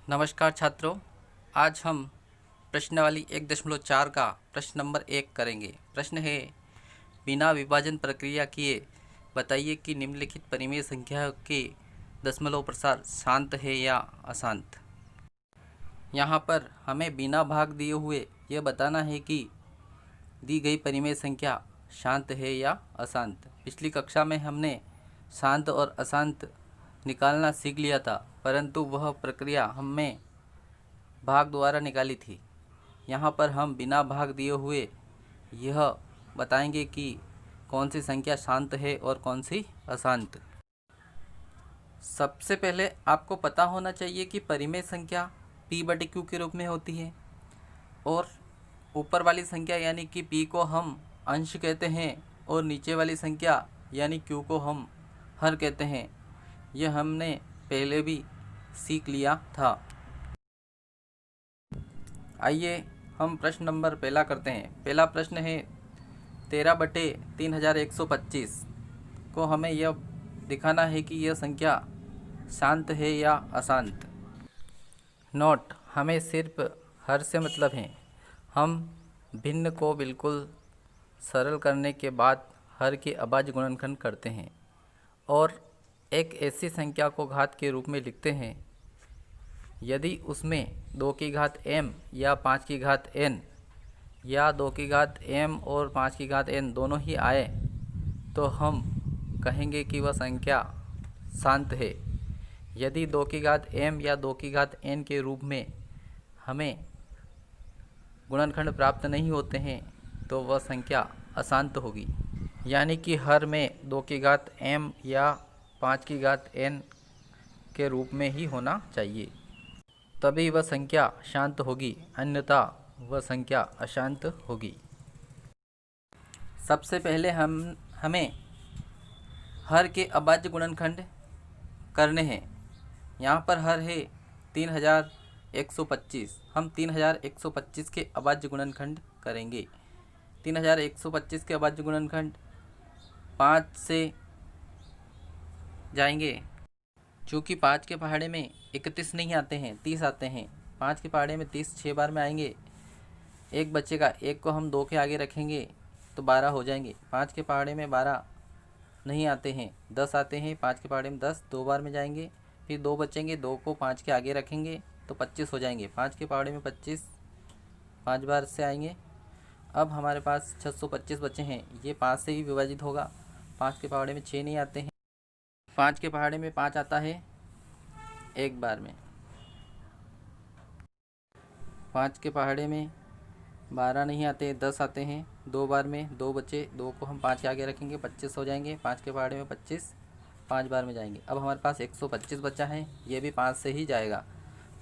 नमस्कार छात्रों, आज हम प्रश्नावली 1.4 का प्रश्न नंबर 1 करेंगे। प्रश्न है, बिना विभाजन प्रक्रिया किए बताइए कि निम्नलिखित परिमेय संख्या के दशमलव प्रसार शांत है या अशांत। यहाँ पर हमें बिना भाग दिए हुए यह बताना है कि दी गई परिमेय संख्या शांत है या अशांत। पिछली कक्षा में हमने शांत और अशांत निकालना सीख लिया था, परंतु वह प्रक्रिया हमें भाग द्वारा निकाली थी। यहाँ पर हम बिना भाग दिए हुए यह बताएंगे कि कौन सी संख्या शांत है और कौन सी अशांत। सबसे पहले आपको पता होना चाहिए कि परिमेय संख्या p/q के रूप में होती है और ऊपर वाली संख्या यानी कि p को हम अंश कहते हैं और नीचे वाली संख्या यानी q को हम हर कहते हैं। यह हमने पहले भी सीख लिया था। आइए हम प्रश्न नंबर पहला करते हैं। पहला प्रश्न है 13/3125 को हमें यह दिखाना है कि यह संख्या शांत है या अशांत। नोट, हमें सिर्फ हर से मतलब है। हम भिन्न को बिल्कुल सरल करने के बाद हर के अभाज्य गुणनखंड करते हैं और एक ऐसी संख्या को घात के रूप में लिखते हैं यदि उसमें 2 की घात m या 5 की घात n या 2 की घात m और 5 की घात n दोनों ही आए तो हम कहेंगे कि वह संख्या शांत है। यदि 2 की घात m या 2 की घात n के रूप में हमें गुणनखंड प्राप्त नहीं होते हैं तो वह संख्या अशांत होगी। यानी कि हर में 2 की घात m या 5 की घात n के रूप में ही होना चाहिए, तभी वह संख्या शांत होगी, अन्यथा वह संख्या अशांत होगी। सबसे पहले हमें हर के अभाज्य गुणनखंड करने हैं। यहाँ पर हर है 3125। हम 3125 के अभाज्य गुणनखंड करेंगे। 3125 के अभाज्य गुणनखंड 5 से जाएंगे। चूँकि 5 के पहाड़े में 31 नहीं आते हैं, 30 आते हैं। 5 के पहाड़े में 30 6 बार में आएंगे, एक बच्चेगा, एक को हम 2 के आगे रखेंगे तो 12 हो जाएंगे। 5 के पहाड़े में 12 नहीं आते हैं, 10 आते हैं। 5 के पहाड़े में 10 2 बार में जाएंगे, फिर 2 बचेंगे, 2 को 5 के आगे रखेंगे तो 25 हो जाएंगे। 5 के पहाड़े में 25 5 बार से आएंगे। अब हमारे पास 625 बचे हैं, ये 5 से ही विभाजित होगा। 5 के पहाड़े में 6 नहीं आते हैं, 5 के पहाड़े में 5 आता है एक बार में। 5 के पहाड़े में 12 नहीं आते, 10 आते हैं 2 बार में, 2 बचे, 2 को हम 5 के आगे रखेंगे 25 हो जाएंगे। 5 के पहाड़े में 25 5 बार में जाएंगे। अब हमारे पास 125 बचा है, ये भी 5 से ही जाएगा।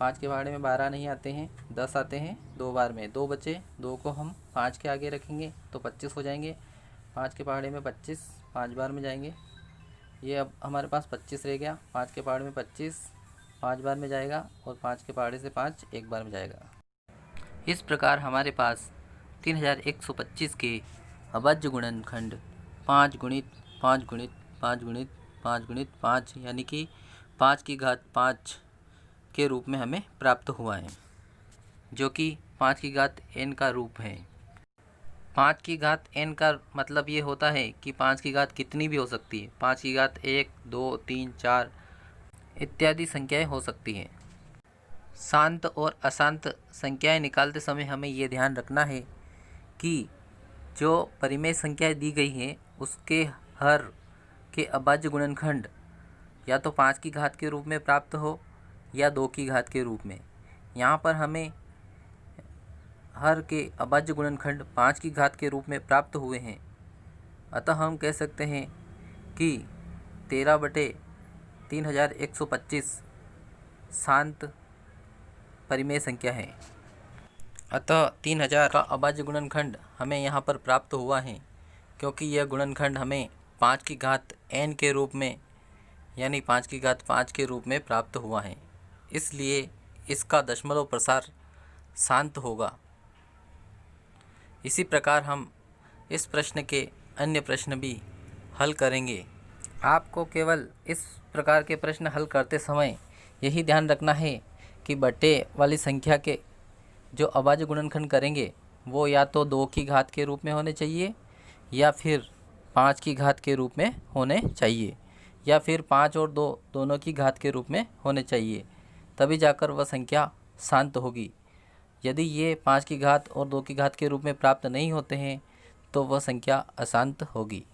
5 के पहाड़े में 12 नहीं आते हैं, 10 आते हैं 2 बार में, 2 बचे, 2 को हम 5 के आगे रखेंगे तो 25 हो जाएंगे। 5 के पहाड़े में 25 5 बार में जाएंगे, ये अब हमारे पास 25 रह गया। 5 के पहाड़े में 25 5 बार में जाएगा और 5 के पहाड़े से 5 एक बार में जाएगा। इस प्रकार हमारे पास 3125 के अभाज्य गुणनखंड 5 गुणित 5 गुणित 5 गुणित 5 गुणित 5 यानी कि 5 की घात 5 के रूप में हमें प्राप्त हुआ है, जो कि 5 की घात n का रूप है। 5 की घात n का मतलब ये होता है कि 5 की घात कितनी भी हो सकती है। 5 की घात 1 2 3 4 इत्यादि संख्याएं हो सकती हैं। शांत और अशांत संख्याएं निकालते समय हमें ये ध्यान रखना है कि जो परिमेय संख्याएं दी गई हैं उसके हर के अभाज्य गुणनखंड या तो 5 की घात के रूप में प्राप्त हो या 2 की घात के रूप में। यहाँ पर हमें हर के अभाज्य गुणनखंड 5 की घात के रूप में प्राप्त हुए हैं, अतः हम कह सकते हैं कि 13/3125 शांत परिमेय संख्या है। अतः 3000 का अभाज्य गुणनखंड हमें यहाँ पर प्राप्त हुआ है, क्योंकि यह गुणनखंड हमें 5 की घात n के रूप में यानी 5 की घात 5 के रूप में प्राप्त हुआ है, इसलिए इसका दशमलव प्रसार शांत होगा। इसी प्रकार हम इस प्रश्न के अन्य प्रश्न भी हल करेंगे। आपको केवल इस प्रकार के प्रश्न हल करते समय यही ध्यान रखना है कि बटे वाली संख्या के जो अभाज्य गुणनखंड करेंगे वो या तो 2 की घात के रूप में होने चाहिए या फिर 5 की घात के रूप में होने चाहिए या फिर 5 और 2 दोनों की घात के रूप में होने चाहिए, तभी जाकर वह संख्या शांत होगी। यदि ये 5 की घात और 2 की घात के रूप में प्राप्त नहीं होते हैं तो वह संख्या अशांत होगी।